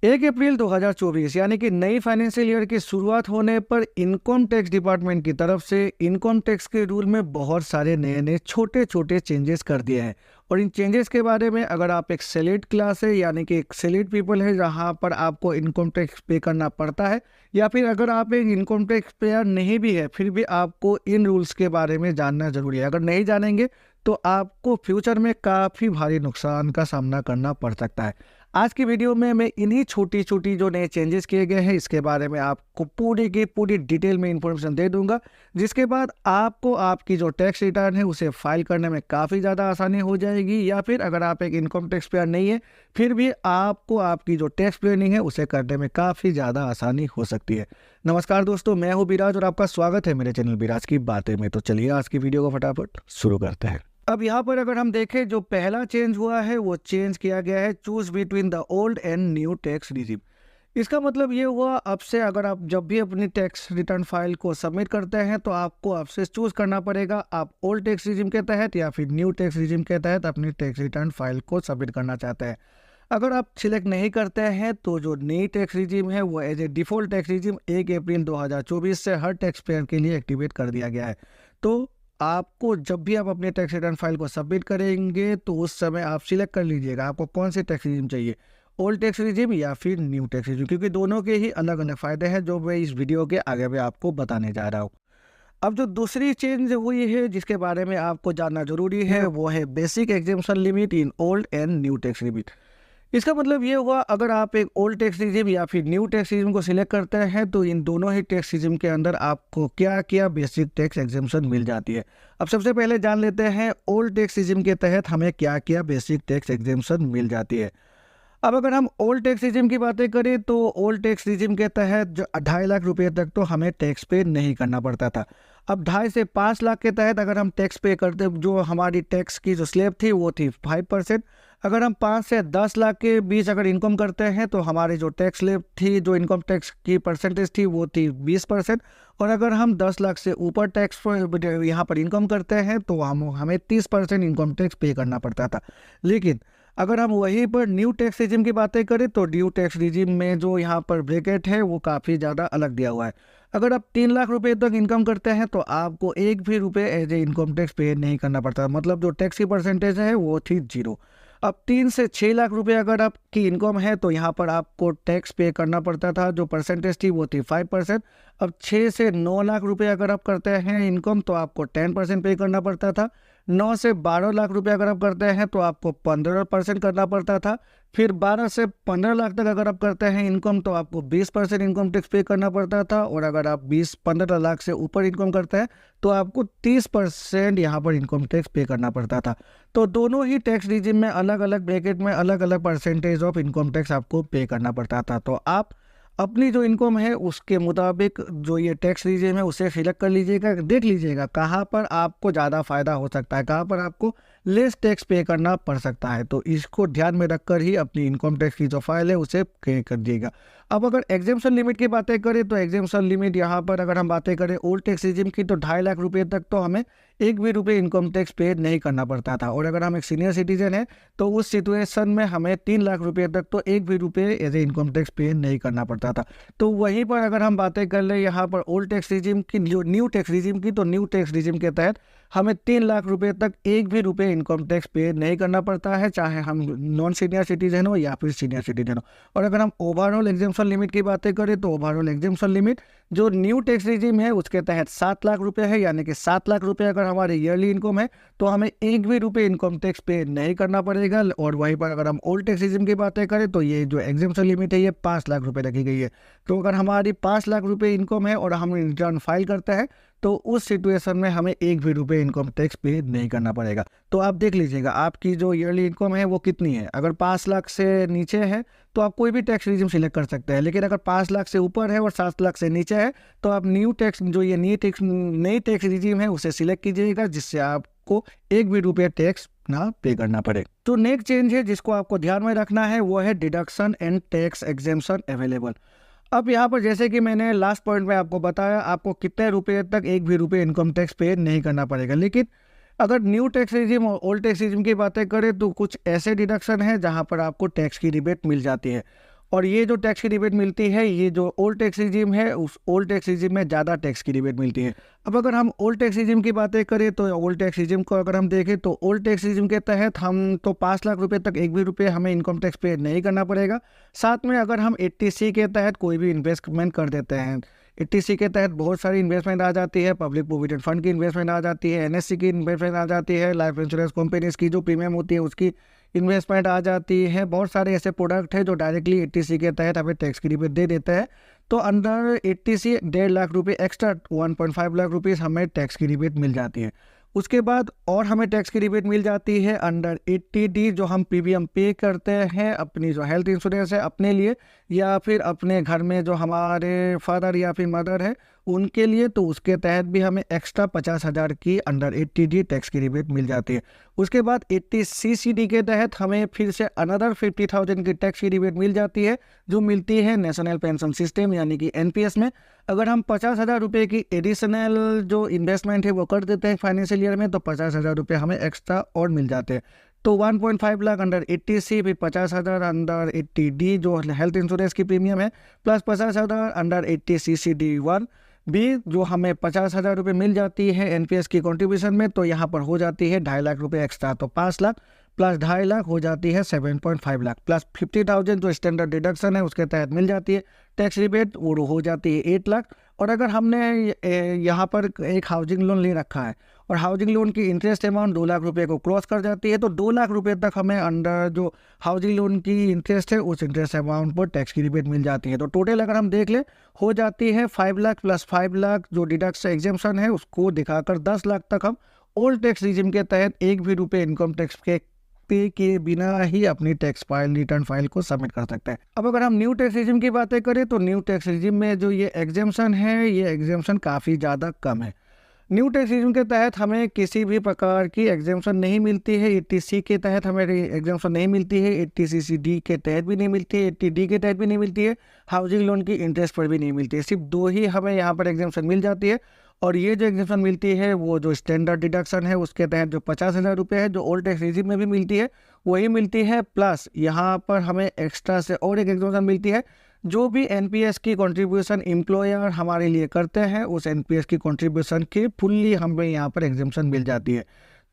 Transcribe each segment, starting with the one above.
1 अप्रैल 2024 यानी कि नई फाइनेंशियल ईयर की शुरुआत होने पर इनकम टैक्स डिपार्टमेंट की तरफ से इनकम टैक्स के रूल में बहुत सारे नए नए छोटे छोटे चेंजेस कर दिए हैं। और इन चेंजेस के बारे में अगर आप एक सेलेक्ट क्लास है यानी कि एक सेलेक्ट पीपल है जहां पर आपको इनकम टैक्स पे करना पड़ता है, या फिर अगर आप एक इनकम टैक्स पेयर नहीं भी है फिर भी आपको इन रूल्स के बारे में जानना जरूरी है। अगर नहीं जानेंगे तो आपको फ्यूचर में काफ़ी भारी नुकसान का सामना करना पड़ सकता है। आज की वीडियो में मैं इन्हीं छोटी छोटी जो नए चेंजेस किए गए हैं इसके बारे में आपको पूरी की पूरी डिटेल में इंफॉर्मेशन दे दूंगा, जिसके बाद आपको आपकी जो टैक्स रिटर्न है उसे फाइल करने में काफ़ी ज़्यादा आसानी हो जाएगी। या फिर अगर आप एक इनकम टैक्स पेयर नहीं है फिर भी आपको आपकी जो टैक्स प्लानिंग है उसे करने में काफ़ी ज़्यादा आसानी हो सकती है। नमस्कार दोस्तों, मैं हूँ विराज और आपका स्वागत है मेरे चैनल विराज की बातें में। तो चलिए आज की वीडियो को फटाफट शुरू करते हैं। अब यहाँ पर अगर हम देखें जो पहला चेंज हुआ है वो चेंज किया गया है choose between the old and new tax regime. इसका मतलब ये हुआ अब से अगर आप जब भी अपनी टैक्स रिटर्न फाइल को सबमिट करते हैं तो आपको आपसे चूज करना पड़ेगा आप ओल्ड टैक्स रिजीम के तहत या फिर न्यू टैक्स रिजीम के तहत अपनी टैक्स रिटर्न फाइल को सबमिट करना चाहते हैं। अगर आप सिलेक्ट नहीं करते हैं तो जो नई टैक्स रिजीम है वो as a default tax regime 1 अप्रैल 2024 से हर टैक्स पेयर के लिए एक्टिवेट कर दिया गया है। तो आपको जब भी आप अपने टैक्स रिटर्न फाइल को सबमिट करेंगे तो उस समय आप सिलेक्ट कर लीजिएगा आपको कौन से टैक्स रिजीम चाहिए, ओल्ड टैक्स रिजीम या फिर न्यू टैक्स रिजीम, क्योंकि दोनों के ही अलग अलग फ़ायदे हैं जो मैं इस वीडियो के आगे में आपको बताने जा रहा हूँ। अब जो दूसरी चेंज हुई है जिसके बारे में आपको जानना जरूरी है वो है basic exemption limit in old and new tax limit. इसका मतलब ये हुआ अगर आप एक ओल्ड टैक्स रिजीम या फिर न्यू टैक्स रिजीम को सिलेक्ट करते हैं तो इन दोनों ही टैक्स रिजीम के अंदर आपको क्या क्या बेसिक टैक्स एग्जेम्पशन मिल जाती है। अब सबसे पहले जान लेते हैं ओल्ड टैक्स रिजीम के तहत हमें क्या क्या बेसिक टैक्स एग्जेम्पशन मिल जाती है। अब अगर हम ओल्ड टैक्स रिजीम की बातें करें तो ओल्ड टैक्स रिजीम के तहत जो 2.5 लाख रुपए तक तो हमें टैक्स पे नहीं करना पड़ता था। अब 2.5 से 5 लाख के तहत अगर हम टैक्स पे करते, जो हमारी टैक्स की जो स्लैब थी वो थी 5%। अगर हम 5 से 10 लाख के बीच अगर इनकम करते हैं तो हमारी जो टैक्स स्लैब थी, जो इनकम टैक्स की परसेंटेज थी वो थी 20%। और अगर हम 10 लाख से ऊपर टैक्स यहाँ पर इनकम करते हैं तो हमें 30% इनकम टैक्स पे करना पड़ता था। लेकिन अगर हम वहीं पर न्यू टैक्स रिजीम की बातें करें तो न्यू टैक्स रिजीम में जो यहाँ पर ब्रैकेट है वो काफ़ी ज़्यादा अलग दिया हुआ है। अगर आप 3 लाख रुपए तक इनकम करते हैं तो आपको एक भी रुपए एज ए इनकम टैक्स पे नहीं करना पड़ता, मतलब जो टैक्स की परसेंटेज है वो थी 0। अब 3 से 6 लाख रुपए अगर आपकी इनकम है तो यहाँ पर आपको टैक्स पे करना पड़ता था, जो परसेंटेज थी वो थी 5%। अब 6 से 9 लाख रुपए अगर आप करते हैं इनकम तो आपको 10% पे करना पड़ता था। 9 से 12 लाख रुपए अगर आप करते हैं तो आपको 15% करना पड़ता था। फिर 12 से 15 लाख तक अगर आप करते हैं इनकम तो आपको 20% इनकम टैक्स पे करना पड़ता था। और अगर आप 15 लाख से ऊपर इनकम करते हैं तो आपको 30% यहाँ पर इनकम टैक्स पे करना पड़ता था। तो दोनों ही टैक्स रिजीम में अलग अलग ब्रैकेट में अलग अलग परसेंटेज ऑफ इनकम टैक्स आपको पे करना पड़ता था। तो आप अपनी जो इनकम है उसके मुताबिक जो ये टैक्स रिजीम है उसे सिलेक्ट कर लीजिएगा, देख लीजिएगा कहाँ पर आपको ज़्यादा फायदा हो सकता है, कहाँ पर आपको लेस टैक्स पे करना पड़ सकता है। तो इसको ध्यान में रखकर ही अपनी इनकम टैक्स की जो फाइल है उसे पे कर दिएगा। अब अगर एग्जेम्पशन लिमिट की बातें करें तो एग्जेम्पशन लिमिट यहाँ पर अगर हम बातें करें ओल्ड टैक्स रिजीम की तो 2.5 लाख रुपए तक तो हमें एक भी रुपये इनकम टैक्स पे नहीं करना पड़ता था। और अगर हम एक सीनियर सिटीजन है तो उस सिचुएशन में हमें 3 लाख रुपए तक तो एक भी रुपये एज ए इनकम टैक्स पे नहीं करना पड़ता था। तो वहीं पर अगर हम बातें कर ले यहाँ पर ओल्ड टैक्स रिजीम की, न्यू टैक्स रिजीम की, तो न्यू टैक्स रिजीम के तहत हमें 3 लाख रुपए तक एक भी रुपये इनकम टैक्स पे नहीं करना पड़ता है, चाहे हम नॉन सीनियर सिटीजन हो या फिर सीनियर सिटीजन हो। और अगर हम ओवरऑल एग्जेम्पशन लिमिट की बातें करें तो ओवरऑल एग्जेम्पन लिमिट जो न्यू टैक्स रिजीम है उसके तहत 7 लाख रुपए है, यानी कि 7 लाख रुपए अगर हमारी ईयरली इनकम है तो हमें एक भी रुपये इनकम टैक्स पे नहीं करना पड़ेगा। और वहीं पर अगर हम ओल्ड टैक्स रिजीम की बातें करें तो ये जो एग्जेम्पशन लिमिट है ये 5 लाख रुपए रखी गई है। तो अगर हमारी 5 लाख रुपए इनकम है और हम रिटर्न फाइल करते हैं तो उस सिचुएशन में हमें एक भी रुपये इनकम टैक्स पे नहीं करना पड़ेगा। तो आप देख लीजिएगा आपकी जो ईयरली इनकम है वो कितनी है। अगर 5 लाख से नीचे है तो आप कोई भी टैक्स रिजीम सिलेक्ट कर सकते हैं, लेकिन अगर 5 लाख से ऊपर है और 7 लाख से नीचे है तो आप न्यू टैक्स, जो ये नई टैक्स रिजीम है उसे सिलेक्ट कीजिएगा, जिससे आपको एक भी रुपये टैक्स ना पे करना पड़े। तो नेक्स्ट चेंज है जिसको आपको ध्यान में रखना है वो है deduction and tax exemption available. अब यहाँ पर जैसे कि मैंने लास्ट पॉइंट में आपको बताया आपको कितने रुपए तक एक भी रुपये इनकम टैक्स पे नहीं करना पड़ेगा। लेकिन अगर न्यू टैक्स रिजीम और ओल्ड टैक्स रिजीम की बातें करें तो कुछ ऐसे डिडक्शन है जहाँ पर आपको टैक्स की रिबेट मिल जाती है। और ये जो टैक्स की रिबेट मिलती है, ये जो ओल्ड टैक्स रिजीम है, उस ओल्ड टैक्स रिजीम में ज़्यादा टैक्स की रिबेट मिलती है। अब अगर हम ओल्ड टैक्स रिजीम की बातें करें तो ओल्ड टैक्स रिजीम को अगर हम देखें तो ओल्ड टैक्स रिजीम के तहत हम तो 5 लाख रुपए तक एक भी रुपये हमें इनकम टैक्स पे नहीं करना पड़ेगा। साथ में अगर हम 80C के तहत कोई भी इन्वेस्टमेंट कर देते हैं, 80C के तहत बहुत सारी इन्वेस्टमेंट आ जाती है, पब्लिक प्रोविडेंट फंड की इन्वेस्टमेंट आ जाती है, NSC की इन्वेस्टमेंट आ जाती है, लाइफ इंश्योरेंस कंपनीज की जो प्रीमियम होती है उसकी इन्वेस्टमेंट आ जाती है। बहुत सारे ऐसे प्रोडक्ट हैं जो डायरेक्टली 80C के तहत हमें टैक्स की रिबेट दे देते हैं। तो अंडर 80C 1.5 लाख रुपये एक्स्ट्रा 1.5 लाख रुपीज़ हमें टैक्स की रिबेट मिल जाती है। उसके बाद और हमें टैक्स की रिबेट मिल जाती है अंडर 80D, जो हम प्रीमियम पे करते हैं अपनी जो हेल्थ इंश्योरेंस है अपने लिए या फिर अपने घर में जो हमारे फादर या फिर मदर है उनके लिए, तो उसके तहत भी हमें एक्स्ट्रा 50,000 की अंडर 80D टैक्स की रिबेट मिल जाती है। उसके बाद 80CCD के तहत हमें फिर से अनदर 50,000 की टैक्स की रिबेट मिल जाती है, जो मिलती है नेशनल पेंशन सिस्टम यानी कि NPS में। अगर हम 50,000 रुपये की एडिशनल जो इन्वेस्टमेंट है वो कर देते हैं फाइनेंशियल ईयर में, तो 50,000 रुपये हमें एक्स्ट्रा और मिल जाते हैं। तो 1.5 लाख अंडर 80C, फिर 50,000 अंडर 80D जो हेल्थ इंश्योरेंस की प्रीमियम है, प्लस 50,000 अंडर 80CCD1 भी जो हमें 50,000 रुपये मिल जाती है NPS की कंट्रीब्यूशन में। तो यहाँ पर हो जाती है 2.5 लाख रुपये एक्स्ट्रा, तो 5 लाख प्लस 2.5 लाख हो जाती है 7.5 लाख, प्लस 50,000 जो स्टैंडर्ड डिडक्शन है उसके तहत मिल जाती है टैक्स रिबेट, वो हो जाती है 8 लाख। और अगर हमने यहाँ पर एक हाउसिंग लोन ले रखा है और हाउसिंग लोन की इंटरेस्ट अमाउंट 2 लाख रुपये को क्रॉस कर जाती है, तो 2 लाख रुपये तक हमें अंडर जो हाउसिंग लोन की इंटरेस्ट है उस इंटरेस्ट अमाउंट पर टैक्स की रिबेट मिल जाती है। तो टोटल अगर हम देख ले हो जाती है 5 लाख प्लस 5 लाख जो डिडक्शन एग्जेम्पशन है उसको दिखाकर 10 लाख तक हम ओल्ड टैक्स रिजिम के तहत एक भी रुपये इनकम टैक्स के पे किए बिना ही अपनी टैक्स फाइल रिटर्न फाइल को सबमिट कर सकते हैं। अब अगर हम न्यू टैक्स रिजिम की बातें करें तो न्यू टैक्स रिजिम में जो ये एग्जेम्पशन है, ये एग्जेम्पशन काफ़ी ज़्यादा कम है। न्यू टैक्स रिजिम के तहत हमें किसी भी प्रकार की एग्जेम्पशन नहीं मिलती है। 80C के तहत हमें एग्जेम्पशन नहीं मिलती है, 80CCD के तहत भी नहीं मिलती है, 80D के तहत भी नहीं मिलती है, हाउसिंग लोन की इंटरेस्ट पर भी नहीं मिलती है। सिर्फ 2 ही हमें यहाँ पर एग्जेम्पशन मिल जाती है। और ये जो एग्जेम्पशन मिलती है वो जो स्टैंडर्ड डिडक्शन है उसके तहत जो 50,000 रुपये है जो ओल्ड टैक्स रिजिम में भी मिलती है वही मिलती है, प्लस यहाँ पर हमें एक्स्ट्रा से और एक एग्जेम्पशन मिलती है। जो भी NPS की कंट्रीब्यूशन एम्प्लॉयर हमारे लिए करते हैं उस NPS की कंट्रीब्यूशन की फुल्ली हमें यहाँ पर एग्जेम्पशन मिल जाती है।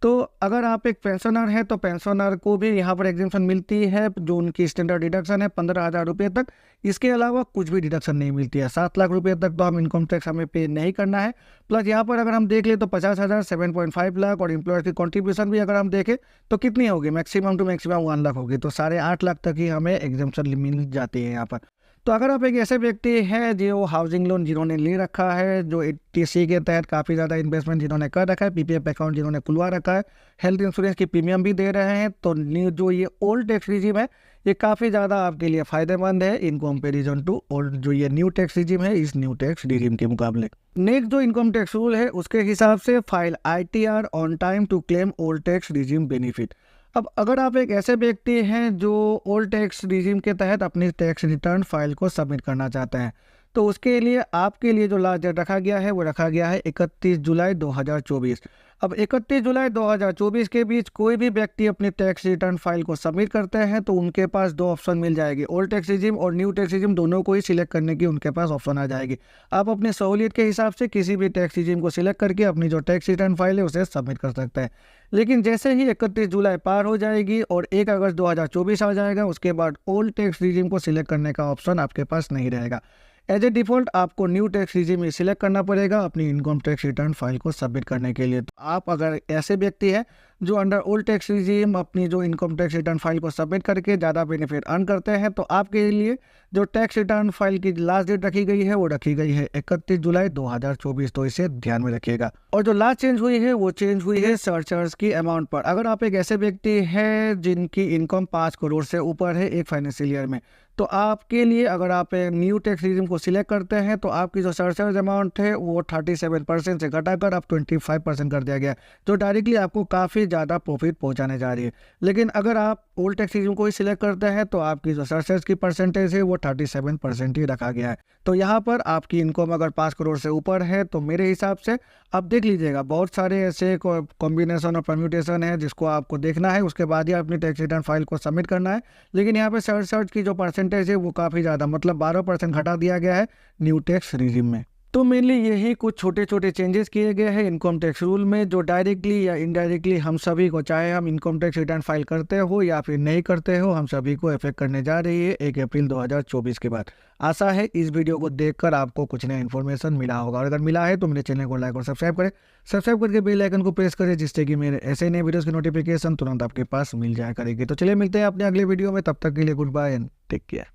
तो अगर आप एक पेंशनर हैं तो पेंशनर को भी यहाँ पर एग्जेम्पशन मिलती है, जो उनकी स्टैंडर्ड डिडक्शन है 15,000 रुपये तक। इसके अलावा कुछ भी डिडक्शन नहीं मिलती है। 7 लाख रुपये तक तो हम इनकम टैक्स हमें पे नहीं करना है। प्लस यहाँ पर अगर हम देख ले तो 50,000 7.5 लाख और एम्प्लॉयर की कंट्रीब्यूशन भी अगर हम देखें तो कितनी होगी, मैक्सिमम टू मैक्सिमम 1 लाख होगी, तो 8.5 लाख तक ही हमें एग्जेम्पशन मिल जाती है यहाँ पर। तो अगर आप एक ऐसे व्यक्ति हैं जो हाउसिंग लोन जिन्होंने ले रखा है, जो 80C के तहत काफ़ी ज़्यादा इन्वेस्टमेंट जिन्होंने कर रखा है, PPF अकाउंट जिन्होंने खुलवा रखा है, हेल्थ इंश्योरेंस की प्रीमियम भी दे रहे हैं, तो जो ये ओल्ड टैक्स रिजिम है ये काफ़ी ज़्यादा आपके लिए फ़ायदेमंद है इन कंपेरिजन टू ओल्ड जो ये न्यू टैक्स रिजिम है इस न्यू टैक्स रिजिम के मुकाबले। नेक्स्ट जो इनकम टैक्स रूल है उसके हिसाब से file ITR on time to claim old tax regime benefit. अब अगर आप एक ऐसे व्यक्ति हैं जो ओल्ड टैक्स रिजिम के तहत अपनी टैक्स रिटर्न फाइल को सबमिट करना चाहते हैं, तो उसके लिए आपके लिए जो लास्ट डेट रखा गया है वो रखा गया है 31 जुलाई 2024। अब 31 जुलाई 2024 के बीच कोई भी व्यक्ति अपनी टैक्स रिटर्न फाइल को सबमिट करते हैं तो उनके पास 2 ऑप्शन मिल जाएगी, ओल्ड टैक्स रिजिम और न्यू टैक्स रिजिम दोनों को ही सिलेक्ट करने की उनके पास ऑप्शन आ जाएगी। आप अपनी सहूलियत के हिसाब से किसी भी टैक्स रिजिम को सिलेक्ट करके अपनी जो टैक्स रिटर्न फाइल है उसे सबमिट कर सकते हैं। लेकिन जैसे ही 31 जुलाई पार हो जाएगी और 1 अगस्त 2024 आ जाएगा उसके बाद ओल्ड टैक्स रिजिम को सिलेक्ट करने का ऑप्शन आपके पास नहीं रहेगा। एज ए डिफ़ॉल्ट आपको न्यू टैक्स रिजिम ही सिलेक्ट करना पड़ेगा अपनी इनकम टैक्स रिटर्न फाइल को सबमिट करने के लिए। तो आप अगर ऐसे व्यक्ति हैं जो अंडर ओल्ड टैक्स रिजिम अपनी जो इनकम टैक्स रिटर्न फाइल को सबमिट करके ज़्यादा बेनिफिट अर्न करते हैं, तो आपके लिए जो टैक्स रिटर्न फाइल की लास्ट डेट रखी गई है वो रखी गई है 31 जुलाई 2024, तो इसे ध्यान में रखिएगा। और जो लास्ट चेंज हुई है वो चेंज हुई है सरचार्ज की अमाउंट पर। अगर आप एक ऐसे व्यक्ति हैं जिनकी इनकम 5 करोड़ से ऊपर है एक फाइनेंशियल ईयर में, तो आपके लिए अगर आप न्यू टैक्स रिजिम को सिलेक्ट करते हैं तो आपकी जो सरचार्ज अमाउंट है वो 37% से घटाकर अब 25% कर दिया गया, जो डायरेक्टली आपको काफ़ी ज़्यादा प्रॉफिट पहुंचाने जा रही है। लेकिन अगर आप ओल्ड टैक्स रिज्यूम को ही सिलेक्ट करते हैं तो आपकी जो सरचार्ज की परसेंटेज है वो 37% ही रखा गया है। तो यहाँ पर आपकी इनकम अगर 5 करोड़ से ऊपर है तो मेरे हिसाब से आप देख लीजिएगा, बहुत सारे ऐसे कॉम्बिनेशन और परम्यूटेशन है जिसको आपको देखना है, उसके बाद ही अपनी टैक्स रिटर्न फाइल को सबमिट करना है। लेकिन यहाँ पे सरचार्ज की जो परसेंटेज है वो काफ़ी ज़्यादा, मतलब 12% घटा दिया गया है न्यू टैक्स रिजिम में। तो मेनली यही कुछ छोटे छोटे चेंजेस किए गए हैं इनकम टैक्स रूल में, जो डायरेक्टली या इनडायरेक्टली हम सभी को, चाहे हम इनकम टैक्स रिटर्न फाइल करते हो या फिर नहीं करते हो, हम सभी को इफेक्ट करने जा रही है 1 अप्रैल 2024 के बाद। आशा है इस वीडियो को देखकर आपको कुछ नया इन्फॉर्मेशन मिला होगा, और अगर मिला है तो मेरे चैनल को लाइक और सब्सक्राइब करें। सब्सक्राइब करके बेल आइकन को प्रेस करें जिससे कि मेरे ऐसे नए वीडियोस की नोटिफिकेशन तुरंत आपके पास मिल जाया करेगी। तो चलिए मिलते हैं अपने अगले वीडियो में, तब तक के लिए good bye and take care.